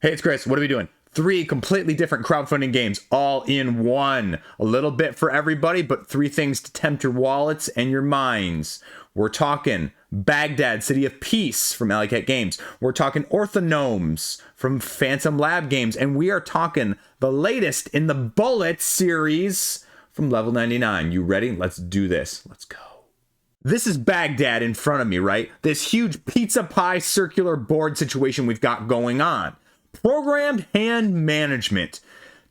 Hey, it's Chris. What are we doing? 3 completely different crowdfunding games all in one. A little bit for everybody, but 3 things to tempt your wallets and your minds. We're talking Baghdad, City of Peace from Alleycat Games. We're talking Orthognomes from Phantom Lab Games. And we are talking the latest in the Bullet series from Level 99. You ready? Let's do this. Let's go. This is Baghdad in front of me, right? This huge pizza pie circular board situation we've got going on. Programmed hand management.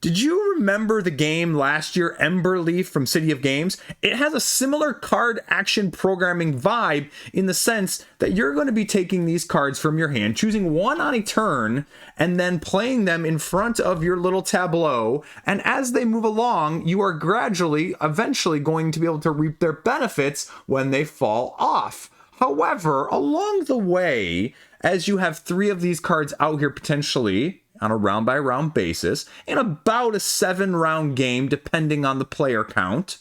Did you remember the game last year, Emberleaf from City of Games? It has a similar card action programming vibe in the sense that you're going to be taking these cards from your hand, choosing one on a turn, and then playing them in front of your little tableau. And as they move along, you are gradually, eventually going to be able to reap their benefits when they fall off. However, along the way, as you have 3 of these cards out here potentially on a round by round basis in about a 7-round game, depending on the player count,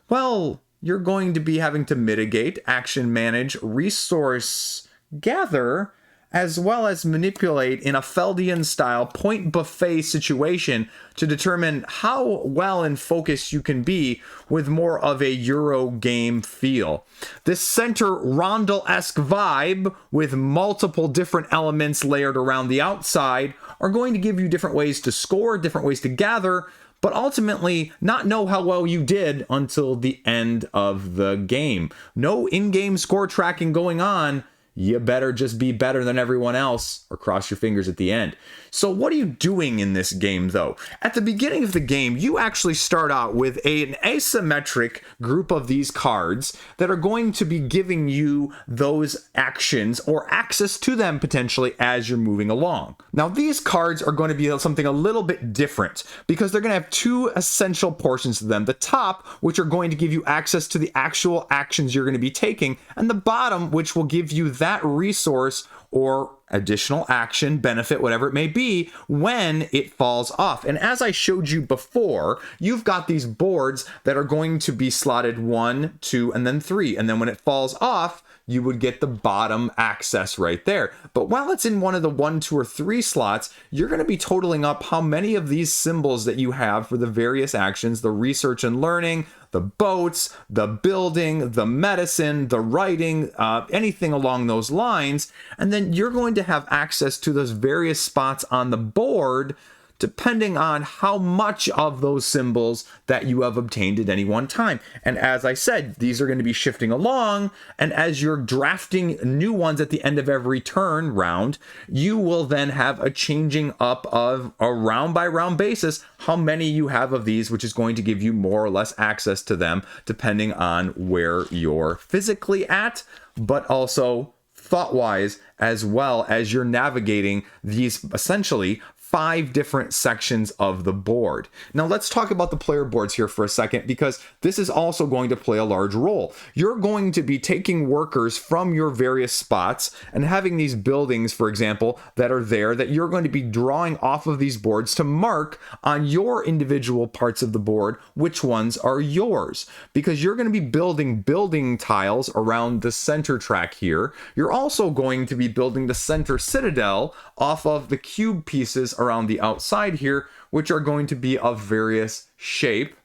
well, you're going to be having to mitigate, action manage, resource gather, as well as manipulate in a Feldian style point buffet situation to determine how well in focus you can be with more of a Euro game feel. This center rondel-esque vibe with multiple different elements layered around the outside are going to give you different ways to score, different ways to gather, but ultimately not know how well you did until the end of the game. No in-game score tracking going on. You better just be better than everyone else or cross your fingers at the end. So what are you doing in this game, though? At the beginning of the game, you actually start out with an asymmetric group of these cards that are going to be giving you those actions or access to them potentially as you're moving along. Now, these cards are going to be something a little bit different because they're going to have 2 essential portions to them. The top, which are going to give you access to the actual actions you're going to be taking, and the bottom, which will give you that resource or additional action, benefit, whatever it may be, when it falls off. And as I showed you before, you've got these boards that are going to be slotted 1, 2, and then 3. And then when it falls off, you would get the bottom access right there. But while it's in one of the 1, 2, or 3 slots, you're going to be totaling up how many of these symbols that you have for the various actions, the research and learning, the boats, the building, the medicine, the writing, anything along those lines. And then you're going to have access to those various spots on the board depending on how much of those symbols that you have obtained at any one time. And as I said, these are going to be shifting along, and as you're drafting new ones at the end of every turn round, you will then have a changing up of a round by round basis how many you have of these, which is going to give you more or less access to them depending on where you're physically at, but also thought-wise, as well as you're navigating these essentially 5 different sections of the board. Now let's talk about the player boards here for a second, because this is also going to play a large role. You're going to be taking workers from your various spots and having these buildings, for example, that are there that you're going to be drawing off of these boards to mark on your individual parts of the board which ones are yours, because you're going to be building tiles around the center track here. You're also going to be building the center citadel off of the cube pieces around the outside here, which are going to be of various shape,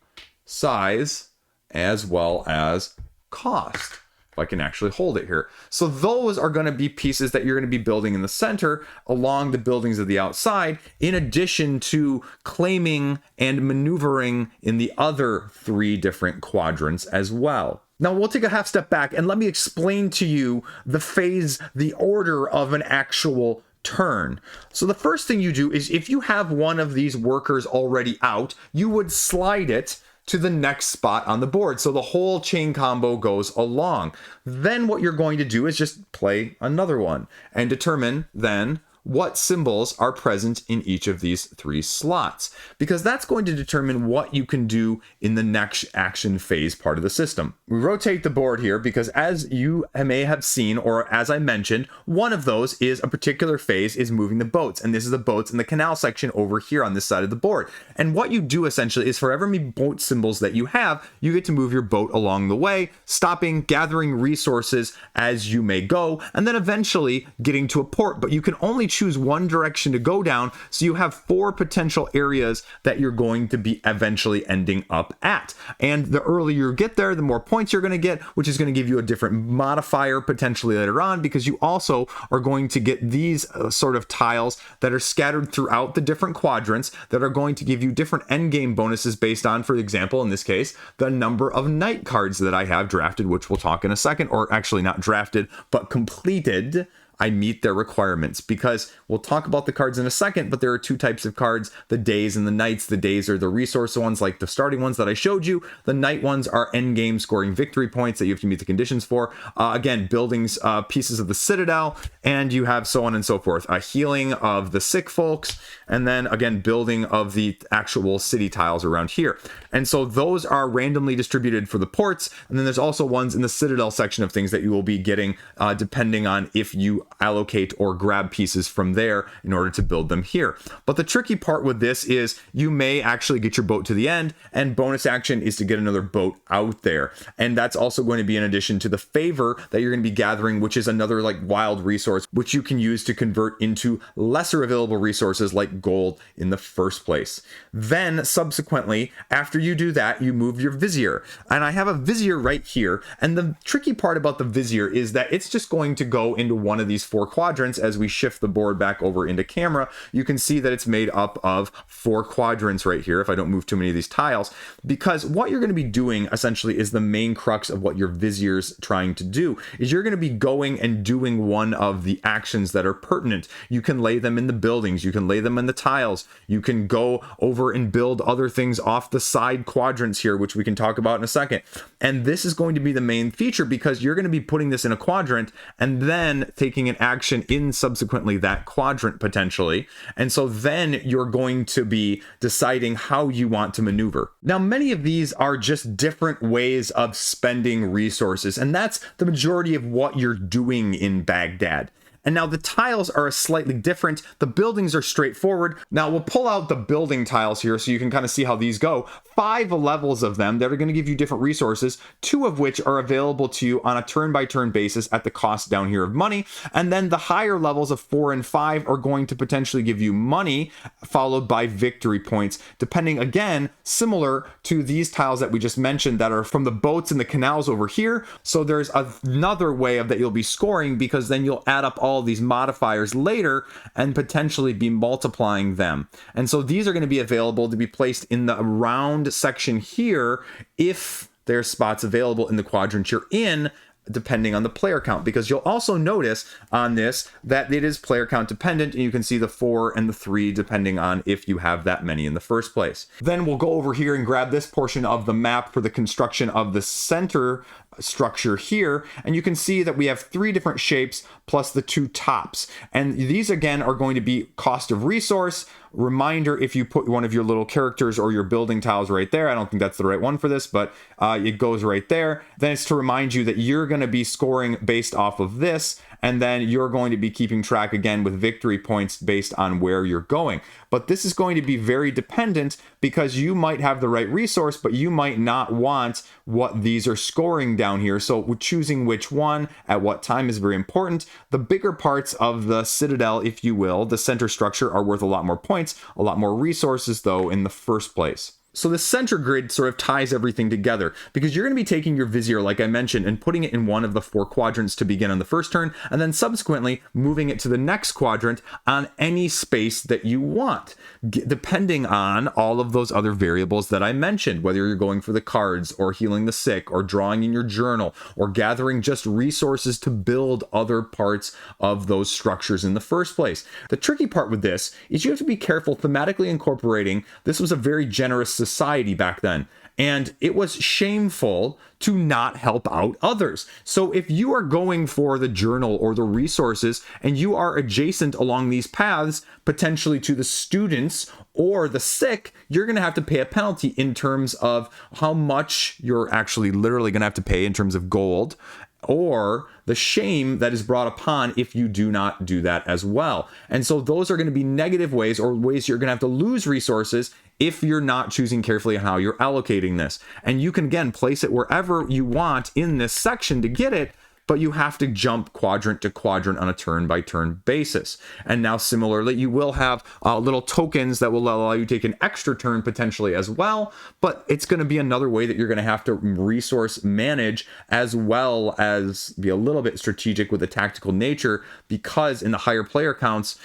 size, as well as cost. If I can actually hold it here. So those are going to be pieces that you're going to be building in the center along the buildings of the outside, in addition to claiming and maneuvering in the other 3 different quadrants as well. Now we'll take a half step back and let me explain to you the phase, the order of an actual turn. So the first thing you do is, if you have one of these workers already out, you would slide it to the next spot on the board, so the whole chain combo goes along. Then what you're going to do is just play another one and determine then what symbols are present in each of these 3 slots, because that's going to determine what you can do in the next action phase part of the system. We rotate the board here because, as you may have seen, or as I mentioned, one of those is a particular phase is moving the boats, and this is the boats in the canal section over here on this side of the board. And what you do essentially is, for every many boat symbols that you have, you get to move your boat along the way, stopping, gathering resources as you may go, and then eventually getting to a port. But you can only choose one direction to go down. So you have 4 potential areas that you're going to be eventually ending up at. And the earlier you get there, the more points you're going to get, which is going to give you a different modifier potentially later on, because you also are going to get these sort of tiles that are scattered throughout the different quadrants that are going to give you different end game bonuses based on, for example, in this case, the number of night cards that I have drafted, which we'll talk in a second, or actually not drafted, but completed. I meet their requirements, because we'll talk about the cards in a second, but there are 2 types of cards, the days and the nights. The days are the resource ones, like the starting ones that I showed you. The night ones are end game scoring victory points that you have to meet the conditions for. Again, buildings, pieces of the citadel, and you have so on and so forth. A healing of the sick folks, and then again, building of the actual city tiles around here. And so those are randomly distributed for the ports. And then there's also ones in the citadel section of things that you will be getting depending on if you allocate or grab pieces from there in order to build them here. But the tricky part with this is you may actually get your boat to the end, and bonus action is to get another boat out there. And that's also going to be in addition to the favor that you're going to be gathering, which is another like wild resource, which you can use to convert into lesser available resources like gold in the first place. Then subsequently, after you do that, you move your vizier. And I have a vizier right here. And the tricky part about the vizier is that it's just going to go into one of these 4 quadrants. As we shift the board back over into camera, you can see that it's made up of 4 quadrants right here, if I don't move too many of these tiles, because what you're going to be doing essentially is the main crux of what your vizier's trying to do, is you're going to be going and doing one of the actions that are pertinent. You can lay them in the buildings, you can lay them in the tiles, you can go over and build other things off the side quadrants here, which we can talk about in a second. And this is going to be the main feature, because you're going to be putting this in a quadrant and then taking an action in subsequently that quadrant potentially. And so then you're going to be deciding how you want to maneuver. Now, many of these are just different ways of spending resources, and that's the majority of what you're doing in Baghdad. And now the tiles are slightly different. The buildings are straightforward. Now we'll pull out the building tiles here so you can kind of see how these go. 5 levels of them that are going to give you different resources, 2 of which are available to you on a turn-by-turn basis at the cost down here of money. And then the higher levels of 4 and 5 are going to potentially give you money, followed by victory points, depending, again, similar to these tiles that we just mentioned that are from the boats and the canals over here. So there's another way of that you'll be scoring, because then you'll add up all these modifiers later and potentially be multiplying them. And so these are going to be available to be placed in the round section here if there's spots available in the quadrant you're in, depending on the player count, because you'll also notice on this that it is player count dependent, and you can see the 4 and the 3 depending on if you have that many in the first place. Then we'll go over here and grab this portion of the map for the construction of the center structure here, and you can see that we have 3 different shapes plus the 2 tops, and these again are going to be cost of resource. Reminder, if you put one of your little characters or your building tiles right there, I don't think that's the right one for this, but it goes right there, then it's to remind you that you're going to be scoring based off of this, and then you're going to be keeping track again with victory points based on where you're going. But this is going to be very dependent, because you might have the right resource, but you might not want what these are scoring down here. So choosing which one at what time is very important. The bigger parts of the citadel, if you will, the center structure, are worth a lot more points, a lot more resources though in the first place. So the center grid sort of ties everything together, because you're going to be taking your vizier, like I mentioned, and putting it in one of the 4 quadrants to begin on the first turn, and then subsequently moving it to the next quadrant on any space that you want, depending on all of those other variables that I mentioned, whether you're going for the cards or healing the sick or drawing in your journal or gathering just resources to build other parts of those structures in the first place. The tricky part with this is you have to be careful thematically incorporating. This was a very generous society back then, and it was shameful to not help out others. So if you are going for the journal or the resources and you are adjacent along these paths, potentially to the students or the sick, you're going to have to pay a penalty in terms of how much you're actually literally going to have to pay in terms of gold, or the shame that is brought upon if you do not do that as well. And so those are going to be negative ways, or ways you're going to have to lose resources if you're not choosing carefully how you're allocating this. And you can again place it wherever you want in this section to get it, but you have to jump quadrant to quadrant on a turn-by-turn basis. And now similarly, you will have little tokens that will allow you to take an extra turn potentially as well, but it's going to be another way that you're going to have to resource manage as well as be a little bit strategic with the tactical nature, because in the higher player counts,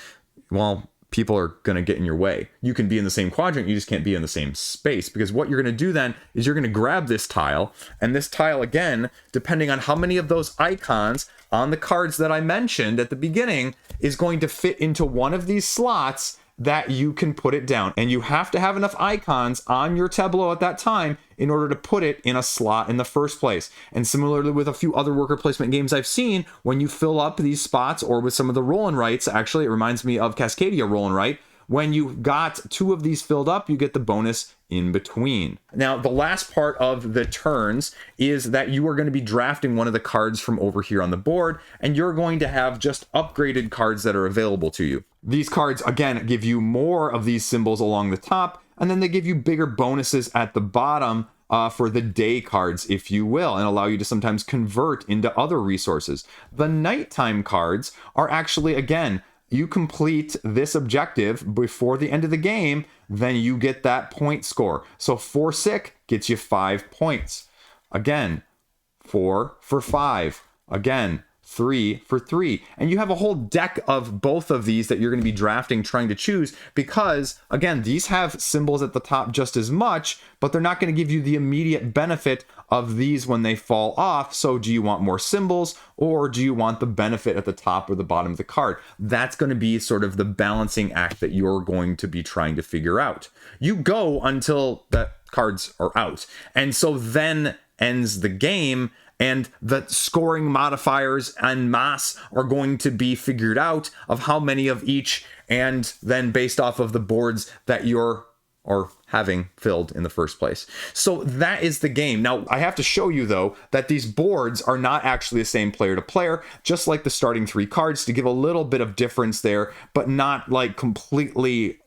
well, people are going to get in your way. You can be in the same quadrant, you just can't be in the same space, because what you're going to do then is you're going to grab this tile, and this tile, again, depending on how many of those icons on the cards that I mentioned at the beginning, is going to fit into one of these slots that you can put it down. And you have to have enough icons on your tableau at that time in order to put it in a slot in the first place. And similarly with a few other worker placement games I've seen, when you fill up these spots, or with some of the roll and writes, actually it reminds me of Cascadia roll and write, when you got 2 of these filled up, you get the bonus in between. Now, the last part of the turns is that you are going to be drafting one of the cards from over here on the board, and you're going to have just upgraded cards that are available to you. These cards, again, give you more of these symbols along the top, and then they give you bigger bonuses at the bottom for the day cards, if you will, and allow you to sometimes convert into other resources. The nighttime cards are actually, again, you complete this objective before the end of the game, then you get that point score. So 4 sick gets you 5 points. Again, 4 for 5. Again, 3 for 3. And you have a whole deck of both of these that you're going to be drafting, trying to choose, because, again, these have symbols at the top just as much, but they're not going to give you the immediate benefit of these when they fall off. So do you want more symbols, or do you want the benefit at the top or the bottom of the card? That's going to be sort of the balancing act that you're going to be trying to figure out. You go until the cards are out. And so then ends the game, and the scoring modifiers en masse are going to be figured out of how many of each, and then based off of the boards that you're having filled in the first place. So that is the game. Now, I have to show you, though, that these boards are not actually the same player to player, just like the starting 3 cards, to give a little bit of difference there, but not like completely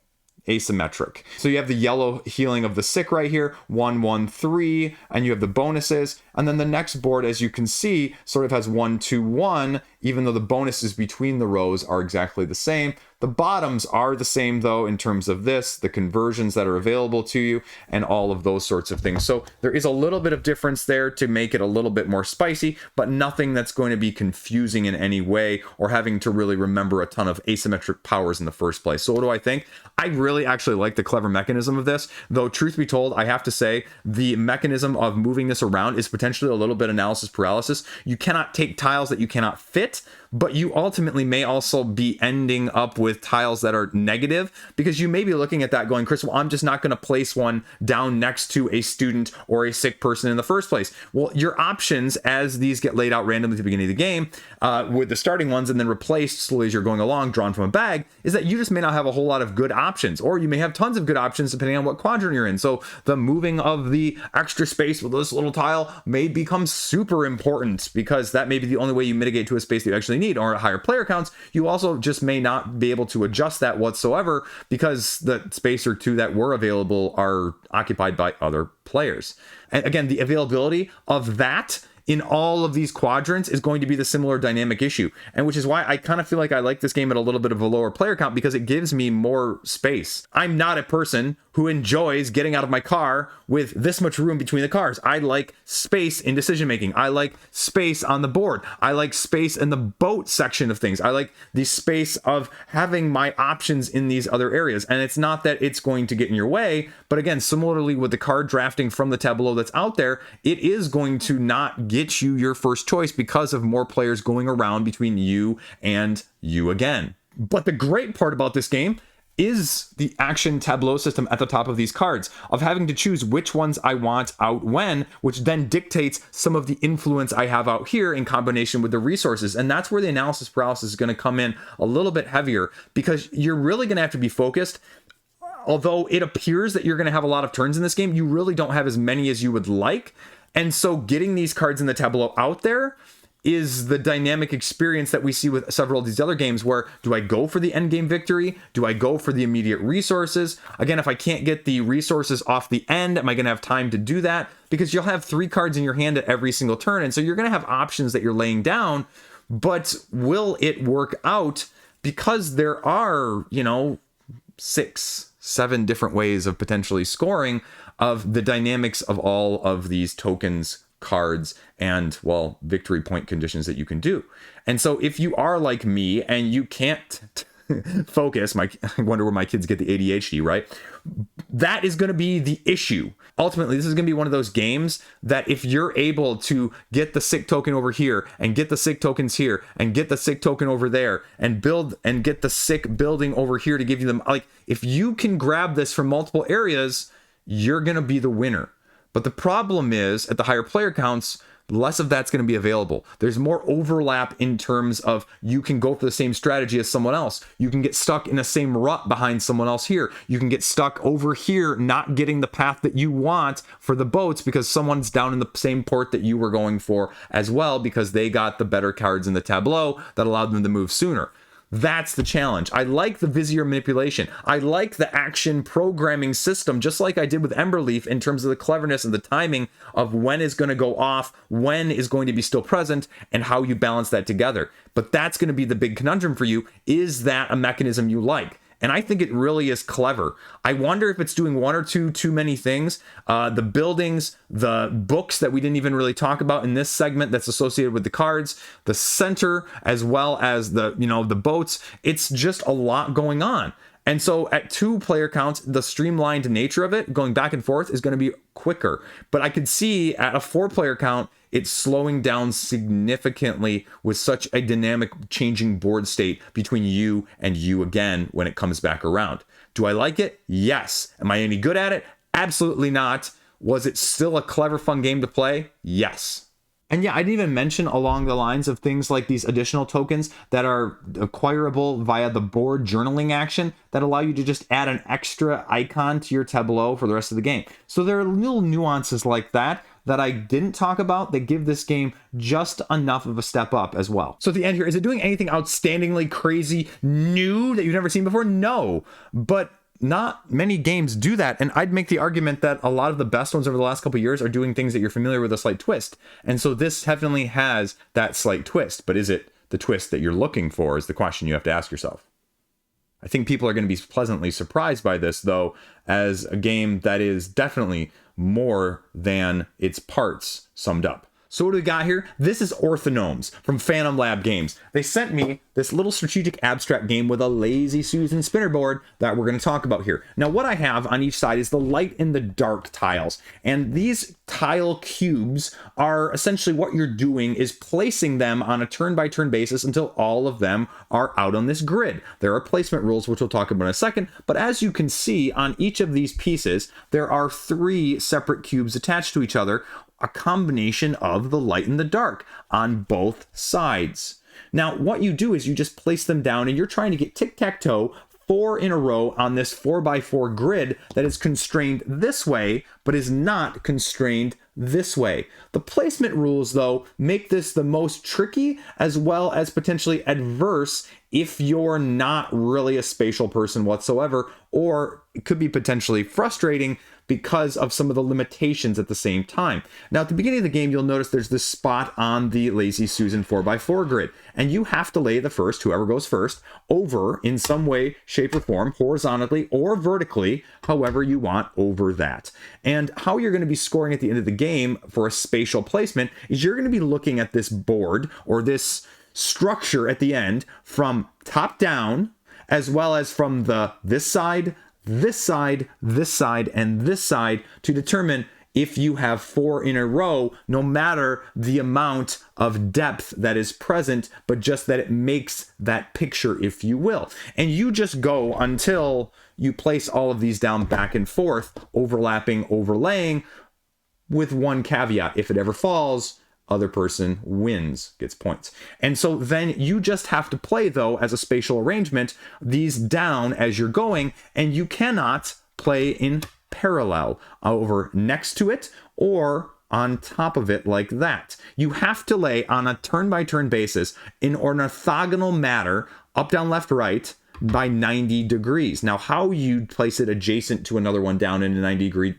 asymmetric. So you have the yellow healing of the sick right here, 1, 1, 3, and you have the bonuses. And then the next board, as you can see, sort of has 1, 2, 1, even though the bonuses between the rows are exactly the same. The bottoms are the same, though, in terms of this, the conversions that are available to you, and all of those sorts of things. So there is a little bit of difference there to make it a little bit more spicy, but nothing that's going to be confusing in any way or having to really remember a ton of asymmetric powers in the first place. So what do I think? I really actually like the clever mechanism of this, though truth be told, I have to say the mechanism of moving this around is potentially a little bit analysis paralysis. You cannot take tiles that you cannot fit, but you ultimately may also be ending up with tiles that are negative, because you may be looking at that going, Chris, well, I'm just not going to place one down next to a student or a sick person in the first place. Well, your options, as these get laid out randomly at the beginning of the game, with the starting ones and then replaced slowly as you're going along, drawn from a bag, is that you just may not have a whole lot of good options, or you may have tons of good options depending on what quadrant you're in. So the moving of the extra space with this little tile may become super important, because that may be the only way you mitigate to a space that you actually need. Or at higher player counts, you also just may not be able to adjust that whatsoever, because the space or 2 that were available are occupied by other players. And again, the availability of that in all of these quadrants is going to be the similar dynamic issue, and which is why I kind of feel like I like this game at a little bit of a lower player count, because it gives me more space. I'm not a person who enjoys getting out of my car with this much room between the cars. I like space in decision making. I like space on the board. I like space in the boat section of things. I like the space of having my options in these other areas. And it's not that it's going to get in your way, but again, similarly with the card drafting from the tableau that's out there, it is going to not get you your first choice because of more players going around between you and you again. But the great part about this game is the action tableau system at the top of these cards, of having to choose which ones I want out when, which then dictates some of the influence I have out here in combination with the resources. And that's where the analysis paralysis is going to come in a little bit heavier, because you're really going to have to be focused. Although it appears that you're going to have a lot of turns in this game, you really don't have as many as you would like. And so getting these cards in the tableau out there is the dynamic experience that we see with several of these other games where do I go for the end game victory? Do I go for the immediate resources? Again, if I can't get the resources off the end, am I going to have time to do that? Because you'll have 3 cards in your hand at every single turn. And so you're going to have options that you're laying down, but will it work out? Because there are, 6, 7 different ways of potentially scoring of the dynamics of all of these tokens, cards, and, well, victory point conditions that you can do. And so if you are like me and you can't focus, I wonder where my kids get the ADHD, right? That is going to be the issue. Ultimately, this is going to be one of those games that if you're able to get the sick token over here and get the sick tokens here and get the sick token over there and build and get the sick building over here to give you them, like if you can grab this from multiple areas, you're going to be the winner. But the problem is at the higher player counts, less of that's going to be available. There's more overlap in terms of you can go for the same strategy as someone else. You can get stuck in the same rut behind someone else here. You can get stuck over here not getting the path that you want for the boats because someone's down in the same port that you were going for as well because they got the better cards in the tableau that allowed them to move sooner. That's the challenge. I like the Vizier manipulation. I like the action programming system, just like I did with Emberleaf in terms of the cleverness and the timing of when is going to go off, when is going to be still present, and how you balance that together. But that's going to be the big conundrum for you. Is that a mechanism you like? And I think it really is clever. I wonder if it's doing one or two too many things. The buildings, the books that we didn't even really talk about in this segment that's associated with the cards, the center, as well as the boats. It's just a lot going on. And so at 2 player counts, the streamlined nature of it, going back and forth, is going to be quicker. But I could see at a 4 player count, it's slowing down significantly with such a dynamic changing board state between you and you again when it comes back around. Do I like it? Yes. Am I any good at it? Absolutely not. Was it still a clever, fun game to play? Yes. And yeah, I didn't even mention along the lines of things like these additional tokens that are acquirable via the board journaling action that allow you to just add an extra icon to your tableau for the rest of the game. So there are little nuances like that I didn't talk about that give this game just enough of a step up as well. So at the end here, is it doing anything outstandingly crazy new that you've never seen before? No, but not many games do that. And I'd make the argument that a lot of the best ones over the last couple of years are doing things that you're familiar with a slight twist. And so this definitely has that slight twist, but is it the twist that you're looking for is the question you have to ask yourself. I think people are going to be pleasantly surprised by this, though, as a game that is definitely more than its parts summed up. So what do we got here? This is Orthognomes from Phantom Lab Games. They sent me this little strategic abstract game with a Lazy Susan spinner board that we're going to talk about here. Now, what I have on each side is the light and the dark tiles. And these tile cubes are essentially what you're doing is placing them on a turn-by-turn basis until all of them are out on this grid. There are placement rules, which we'll talk about in a second. But as you can see on each of these pieces, there are 3 separate cubes attached to each other, a combination of the light and the dark on both sides. Now, what you do is you just place them down and you're trying to get tic-tac-toe 4 in a row on this 4x4 grid that is constrained this way, but is not constrained this way. The placement rules, though, make this the most tricky as well as potentially adverse if you're not really a spatial person whatsoever, or it could be potentially frustrating because of some of the limitations at the same time. Now, at the beginning of the game, you'll notice there's this spot on the Lazy Susan 4x4 grid, and you have to lay the first, whoever goes first, over in some way, shape, or form, horizontally or vertically, however you want over that. And how you're going to be scoring at the end of the game for a spatial placement is you're going to be looking at this board or this structure at the end from top down, as well as from this side, this side, this side, and this side to determine if you have 4 in a row, no matter the amount of depth that is present, but just that it makes that picture, if you will. And you just go until you place all of these down back and forth, overlapping, overlaying, with one caveat. If it ever falls, other person wins, gets points. And so then you just have to play, though, as a spatial arrangement, these down as you're going, and you cannot play in parallel over next to it or on top of it like that. You have to lay on a turn-by-turn basis in an orthogonal manner, up, down, left, right, by 90 degrees. Now, how you place it adjacent to another one down in a 90-degree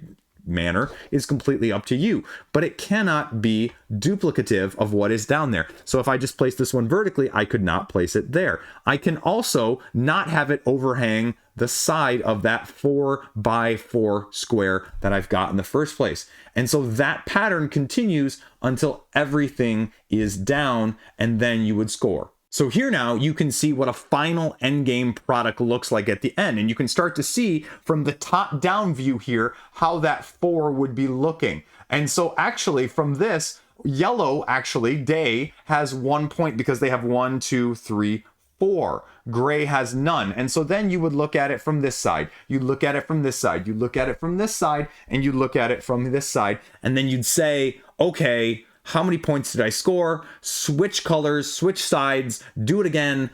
manner is completely up to you, but it cannot be duplicative of what is down there. So if I just place this one vertically, I could not place it there. I can also not have it overhang the side of that 4x4 square that I've got in the first place. And so that pattern continues until everything is down, and then you would score. So here now you can see what a final endgame product looks like at the end, and you can start to see from the top down view here how that 4 would be looking. And so actually from this, yellow actually, day, has 1 point because they have 1, 2, 3, 4. Gray has none. And so then you would look at it from this side, you look at it from this side, you look at it from this side, and you look at it from this side, and then you'd say, okay, how many points did I score? Switch colors, switch sides, do it again.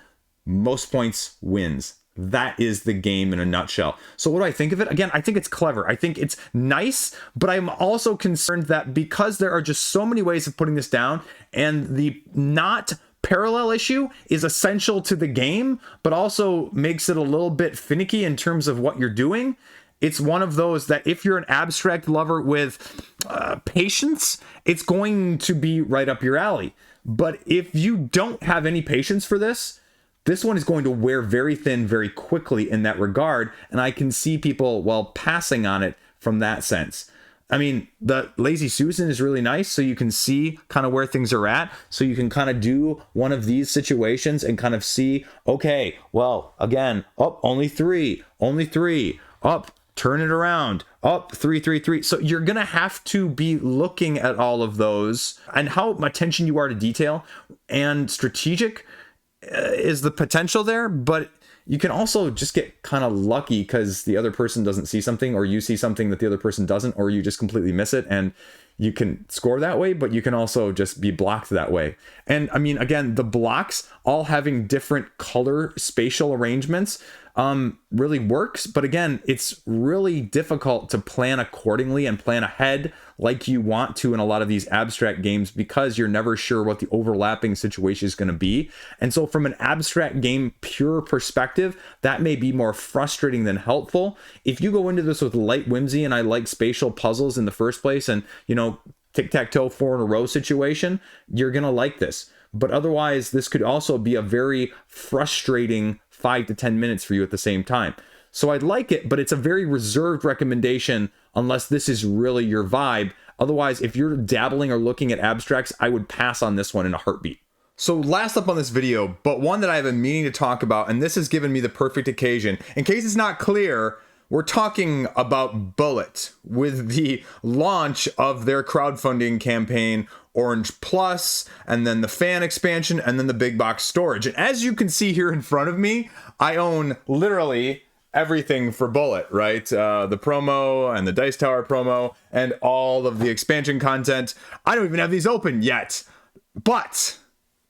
Most points wins. That is the game in a nutshell. So what do I think of it? Again, I think it's clever. I think it's nice, but I'm also concerned that because there are just so many ways of putting this down, and the not parallel issue is essential to the game, but also makes it a little bit finicky in terms of what you're doing. It's one of those that if you're an abstract lover with patience, it's going to be right up your alley. But if you don't have any patience for this, this one is going to wear very thin very quickly in that regard. And I can see people, well, passing on it from that sense. I mean, the Lazy Susan is really nice, so you can see kind of where things are at. So you can kind of do one of these situations and kind of see, okay, well, again, up, only three, up, turn it around, up, 3, 3, 3. So you're going to have to be looking at all of those, and how attention you are to detail and strategic is the potential there. But you can also just get kind of lucky because the other person doesn't see something, or you see something that the other person doesn't, or you just completely miss it, and you can score that way, but you can also just be blocked that way. And I mean, again, the blocks all having different color spatial arrangements really works. But again, it's really difficult to plan accordingly and plan ahead like you want to in a lot of these abstract games, because you're never sure what the overlapping situation is going to be. And so from an abstract game pure perspective, that may be more frustrating than helpful. If you go into this with light whimsy, and I like spatial puzzles in the first place, and, you know, tic-tac-toe 4 in a row situation, you're going to like this. But otherwise, this could also be a very frustrating 5 to 10 minutes for you at the same time. So I'd like it, but it's a very reserved recommendation unless this is really your vibe. Otherwise, if you're dabbling or looking at abstracts, I would pass on this one in a heartbeat. So last up on this video, but one that I've been meaning to talk about, and this has given me the perfect occasion. In case it's not clear, we're talking about Bullet with the launch of their crowdfunding campaign, Orange Plus, and then the fan expansion, and then the big box storage. And as you can see here in front of me, I own literally everything for Bullet, right? The promo and the Dice Tower promo and all of the expansion content. I don't even have these open yet. But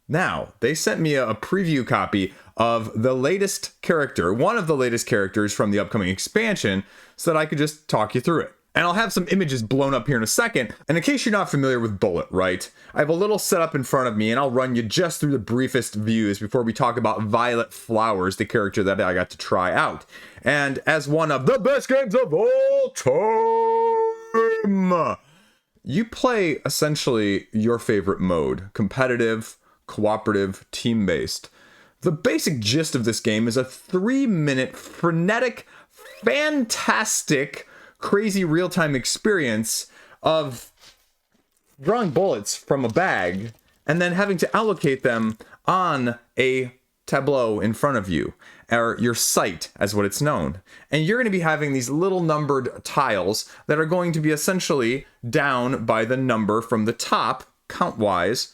now they sent me a preview copy of the latest character, one of the latest characters from the upcoming expansion, so that I could just talk you through it. And I'll have some images blown up here in a second. And in case you're not familiar with Bullet, right? I have a little setup in front of me, and I'll run you just through the briefest views before we talk about Violet Flowers, the character that I got to try out. And as one of the best games of all time, you play essentially your favorite mode: competitive, cooperative, team-based. The basic gist of this game is a 3-minute, frenetic, fantastic, crazy real-time experience of drawing bullets from a bag and then having to allocate them on a tableau in front of you, or your sight as what it's known. And you're going to be having these little numbered tiles that are going to be essentially down by the number from the top, count-wise,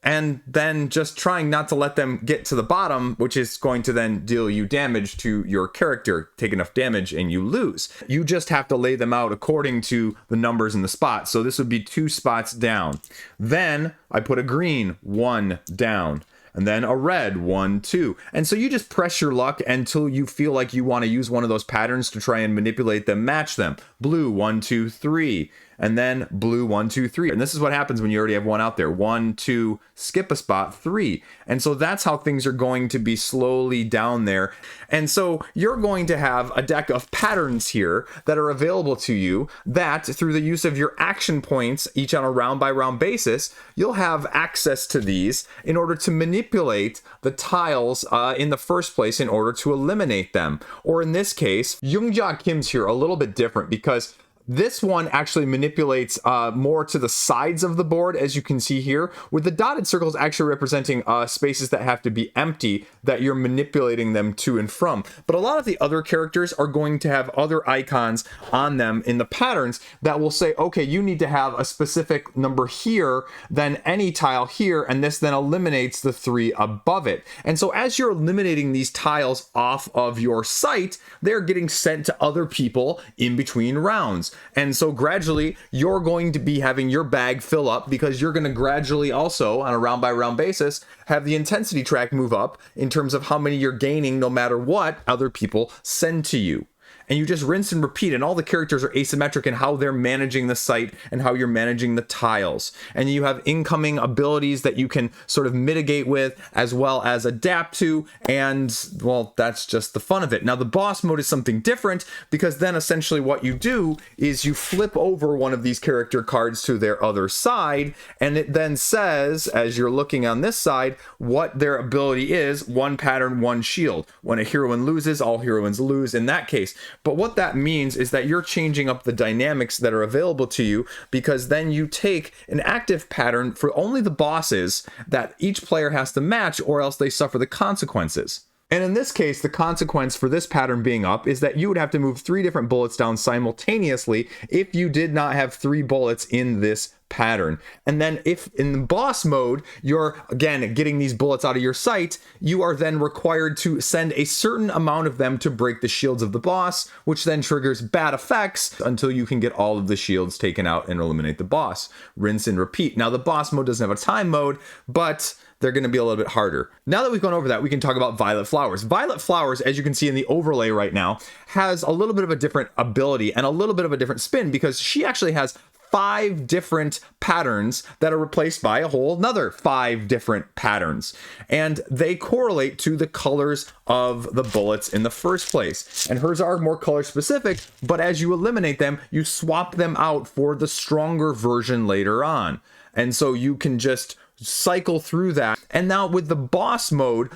and then just trying not to let them get to the bottom, which is going to then deal you damage to your character. Take enough damage and you lose. You just have to lay them out according to the numbers in the spots. So this would be 2 spots down. Then I put a green 1 down, and then a red 1, 2. And so you just press your luck until you feel like you want to use one of those patterns to try and manipulate them, match them. Blue 1, 2, 3. and then blue 1, 2, 3. And this is what happens when you already have one out there. 1, 2, skip a spot, 3. And so that's how things are going to be slowly down there. And so you're going to have a deck of patterns here that are available to you that through the use of your action points, each on a round by round basis, you'll have access to these in order to manipulate the tiles in the first place in order to eliminate them. Or in this case, Yoongjak Kim's here a little bit different because this one actually manipulates more to the sides of the board, as you can see here, with the dotted circles actually representing spaces that have to be empty that you're manipulating them to and from. But a lot of the other characters are going to have other icons on them in the patterns that will say, okay, you need to have a specific number here, then any tile here, and this then eliminates the 3 above it. And so as you're eliminating these tiles off of your site, they're getting sent to other people in between rounds. And so gradually you're going to be having your bag fill up because you're going to gradually also on a round by round basis have the intensity track move up in terms of how many you're gaining no matter what other people send to you. And you just rinse and repeat, and all the characters are asymmetric in how they're managing the site and how you're managing the tiles. And you have incoming abilities that you can sort of mitigate with as well as adapt to, and well, that's just the fun of it. Now the boss mode is something different because then essentially what you do is you flip over one of these character cards to their other side, and it then says, as you're looking on this side, what their ability is: 1 pattern, 1 shield. When a heroine loses, all heroines lose in that case. But what that means is that you're changing up the dynamics that are available to you, because then you take an active pattern for only the bosses that each player has to match, or else they suffer the consequences. And in this case, the consequence for this pattern being up is that you would have to move 3 different bullets down simultaneously if you did not have 3 bullets in this pattern. And then if in the boss mode, you're again getting these bullets out of your sight, you are then required to send a certain amount of them to break the shields of the boss, which then triggers bad effects until you can get all of the shields taken out and eliminate the boss. Rinse and repeat. Now the boss mode doesn't have a time mode, but they're going to be a little bit harder. Now that we've gone over that, we can talk about Violet Flowers. Violet Flowers, as you can see in the overlay right now, has a little bit of a different ability and a little bit of a different spin because she actually has 5 different patterns that are replaced by a whole another 5 different patterns. And they correlate to the colors of the bullets in the first place. And hers are more color specific, but as you eliminate them, you swap them out for the stronger version later on. And so you can just cycle through that. And now with the boss mode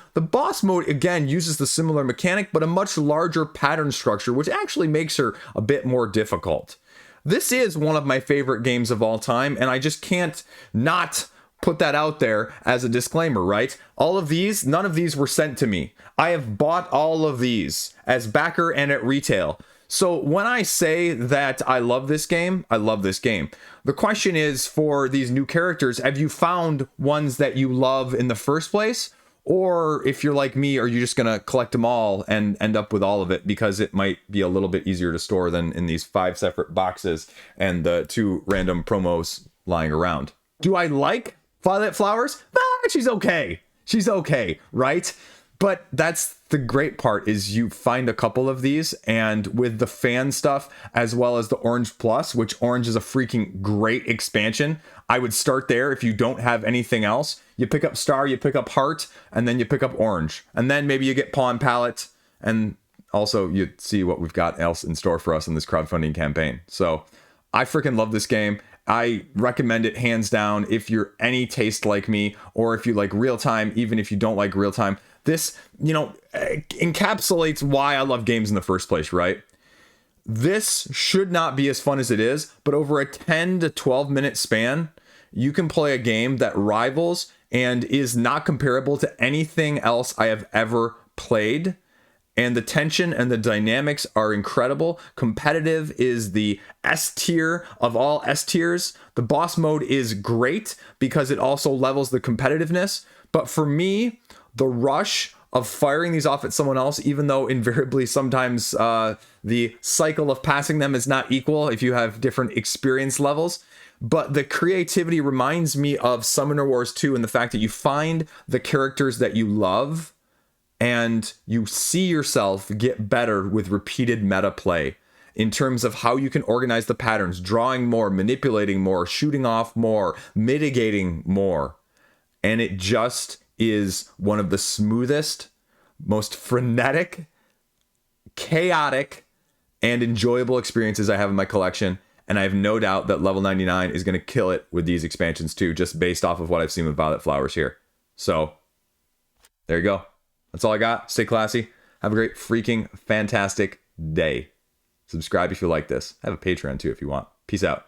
again uses the similar mechanic, but a much larger pattern structure, which actually makes her a bit more difficult. This is one of my favorite games of all time, and I just can't not put that out there as a disclaimer, right? All of these, none of these were sent to me. I have bought all of these as backer and at retail. So when I say that I love this game, I love this game. The question is, for these new characters, have you found ones that you love in the first place? Or if you're like me, are you just going to collect them all and end up with all of it because it might be a little bit easier to store than in these 5 separate boxes and the 2 random promos lying around? Do I like Violet Flowers? She's okay. She's okay, right? But that's the great part, is you find a couple of these, and with the fan stuff as well as the Orange Plus, which Orange is a freaking great expansion. I would start there if you don't have anything else. You pick up Star, you pick up Heart, and then you pick up Orange. And then maybe you get Pawn Palette, and also you see what we've got else in store for us in this crowdfunding campaign. So I freaking love this game. I recommend it hands down if you're any taste like me, or if you like real time, even if you don't like real time. This, encapsulates why I love games in the first place, right? This should not be as fun as it is, but over a 10 to 12 minute span, you can play a game that rivals and is not comparable to anything else I have ever played. And the tension and the dynamics are incredible. Competitive is the S tier of all S tiers. The boss mode is great because it also levels the competitiveness. But for me, the rush of firing these off at someone else, even though invariably sometimes the cycle of passing them is not equal if you have different experience levels. But the creativity reminds me of Summoner Wars 2 and the fact that you find the characters that you love and you see yourself get better with repeated meta play. in terms of how you can organize the patterns, drawing more, manipulating more, shooting off more, mitigating more. And it just is one of the smoothest, most frenetic, chaotic, and enjoyable experiences I have in my collection. And I have no doubt that level 99 is going to kill it with these expansions too, just based off of what I've seen with Violet Flowers here. So, there you go. That's all I got. Stay classy. Have a great freaking fantastic day. Subscribe if you like this. I have a Patreon too if you want. Peace out.